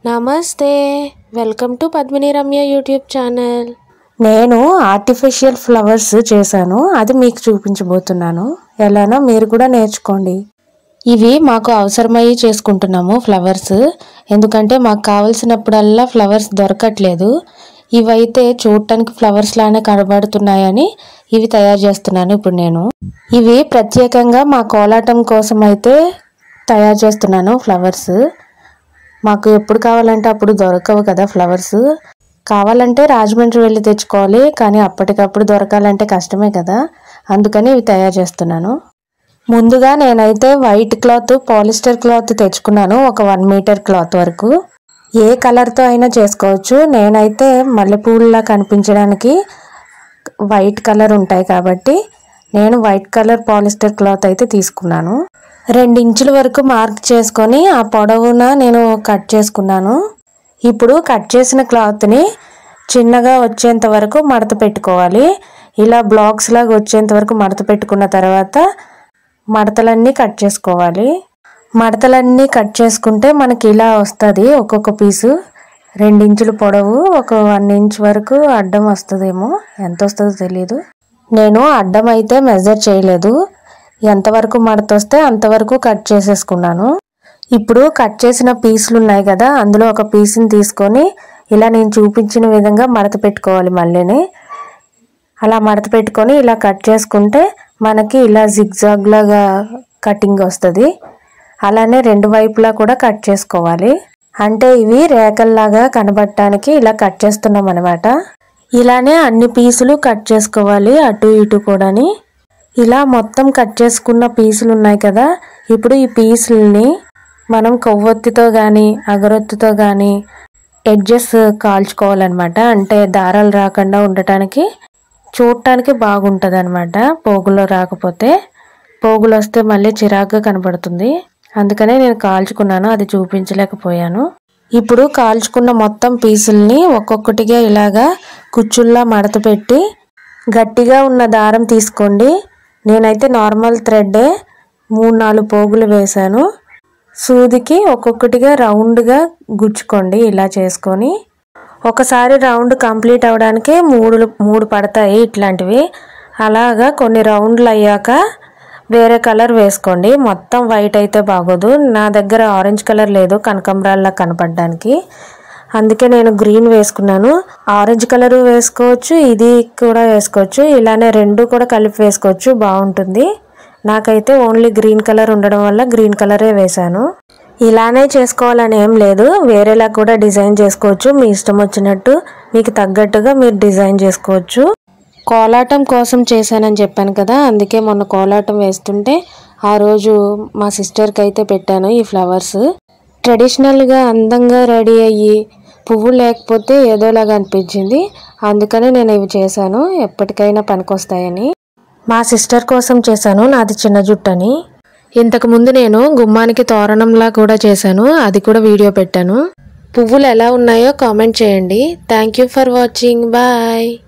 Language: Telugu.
నమస్తే, welcome to Padmini Ramya YouTube channel. నేను ఆర్టిఫిషియల్ ఫ్లవర్స్ చేశాను, అది మీకు చూపించబోతున్నాను. ఎలానో మీరు కూడా నేర్చుకోండి. ఇవి మాకు అవసరమయ్యి చేసుకుంటున్నాము ఫ్లవర్స్, ఎందుకంటే మాకు కావలసినప్పుడల్లా ఫ్లవర్స్ దొరకట్లేదు. ఇవైతే చూడటానికి ఫ్లవర్స్ లానే కనబడుతున్నాయని ఇవి తయారు చేస్తున్నాను ఇప్పుడు నేను. ఇవి ప్రత్యేకంగా మా కోలాటం కోసం అయితే తయారు చేస్తున్నాను ఫ్లవర్స్. మాకు ఎప్పుడు కావాలంటే అప్పుడు దొరకవు కదా ఫ్లవర్స్. కావాలంటే రాజమండ్రి వెళ్ళి తెచ్చుకోవాలి, కానీ అప్పటికప్పుడు దొరకాలంటే కష్టమే కదా, అందుకని ఇవి తయారు చేస్తున్నాను. ముందుగా నేనైతే వైట్ క్లాత్, పాలిస్టర్ క్లాత్ తెచ్చుకున్నాను, ఒక 1 మీటర్ క్లాత్ వరకు. ఏ కలర్తో అయినా చేసుకోవచ్చు. నేనైతే మల్లెపూలలా కనిపించడానికి వైట్ కలర్ ఉంటాయి కాబట్టి నేను వైట్ కలర్ పాలిస్టర్ క్లాత్ అయితే తీసుకున్నాను. 2 ఇంచుల వరకు మార్క్ చేసుకొని ఆ పొడవున నేను కట్ చేసుకున్నాను. ఇప్పుడు కట్ చేసిన క్లాత్ని చిన్నగా వచ్చేంత వరకు మడత పెట్టుకోవాలి. ఇలా బ్లాక్స్ లాగా వచ్చేంత వరకు మడత పెట్టుకున్న తర్వాత మడతలన్నీ కట్ చేసుకోవాలి. మడతలన్నీ కట్ చేసుకుంటే మనకి ఇలా వస్తుంది. ఒక్కొక్క పీసు 2 ఇంచుల పొడవు, ఒక 1 ఇంచ్ వరకు అడ్డం వస్తుందేమో, ఎంత వస్తుందో తెలీదు. నేను అడ్డం అయితే మెజర్ చేయలేదు, ఎంతవరకు మడత వస్తే అంతవరకు కట్ చేసేసుకున్నాను. ఇప్పుడు కట్ చేసిన పీసులు ఉన్నాయి కదా, అందులో ఒక పీస్ని తీసుకొని ఇలా నేను చూపించిన విధంగా మడత పెట్టుకోవాలి. మళ్ళీని అలా మడత పెట్టుకొని ఇలా కట్ చేసుకుంటే మనకి ఇలా జిగ్జాగ్ లాగా కటింగ్ వస్తుంది. అలానే 2 వైపులా కూడా కట్ చేసుకోవాలి. అంటే ఇవి రేఖల్లాగా కనబడటానికి ఇలా కట్ చేస్తున్నాం అనమాట. ఇలానే అన్ని పీసులు కట్ చేసుకోవాలి, అటు ఇటు కూడాని. ఇలా మొత్తం కట్ చేసుకున్న పీసులు ఉన్నాయి కదా, ఇప్పుడు ఈ పీసుల్ని మనం కొవ్వొత్తితో కానీ అగరొత్తితో కానీ ఎడ్జెస్ కాల్చుకోవాలన్నమాట. అంటే దారాలు రాకుండా ఉండటానికి, చూడటానికి బాగుంటుంది అనమాట. పోగులో రాకపోతే, పోగులు వస్తే మళ్ళీ చిరాకుగా కనబడుతుంది, అందుకనే నేను కాల్చుకున్నాను, అది చూపించలేకపోయాను. ఇప్పుడు కాల్చుకున్న మొత్తం పీసుల్ని ఒక్కొక్కటిగా ఇలాగా కుచ్చుల్లా మడత పెట్టి గట్టిగా ఉన్న దారం తీసుకోండి. నేనైతే నార్మల్ థ్రెడ్డే 3-4 పోగులు వేశాను. సూదికి ఒక్కొక్కటిగా రౌండ్గా గుచ్చుకోండి. ఇలా చేసుకొని ఒకసారి రౌండ్ కంప్లీట్ అవ్వడానికి 3 పడతాయి ఇట్లాంటివి. అలాగా కొన్ని రౌండ్లు అయ్యాక వేరే కలర్ వేసుకోండి. మొత్తం వైట్ అయితే బాగోదు. నా దగ్గర ఆరెంజ్ కలర్ లేదు కనకాంబరాల్లా కనపడడానికి, అందుకే నేను గ్రీన్ వేసుకున్నాను. ఆరెంజ్ కలర్ వేసుకోవచ్చు, ఇది కూడా వేసుకోవచ్చు. ఇలానే 2 కూడా కలిపి వేసుకోవచ్చు, బాగుంటుంది. నాకైతే ఓన్లీ గ్రీన్ కలర్ ఉండడం వల్ల గ్రీన్ కలరే వేశాను. ఇలానే చేసుకోవాలని ఏం లేదు, వేరేలా కూడా డిజైన్ చేసుకోవచ్చు. మీ ఇష్టం వచ్చినట్టు మీకు తగ్గట్టుగా మీరు డిజైన్ చేసుకోవచ్చు. కోలాటం కోసం చేశానని చెప్పాను కదా, అందుకే మొన్న కోలాటం వేస్తుంటే ఆ రోజు మా సిస్టర్కి అయితే పెట్టాను ఈ ఫ్లవర్స్. ట్రెడిషనల్గా అందంగా రెడీ అయ్యి పువ్వు లేకపోతే ఏదోలాగా అనిపించింది, అందుకనే నేను ఇవి చేశాను, ఎప్పటికైనా పనికొస్తాయని. మా సిస్టర్ కోసం చేశాను, నాది చిన్న జుట్టని. ఇంతకుముందు నేను గుమ్మానికి తోరణంలా కూడా చేశాను, అది కూడా వీడియో పెట్టాను. పువ్వులు ఎలా ఉన్నాయో కామెంట్ చేయండి. Thank you for watching, bye.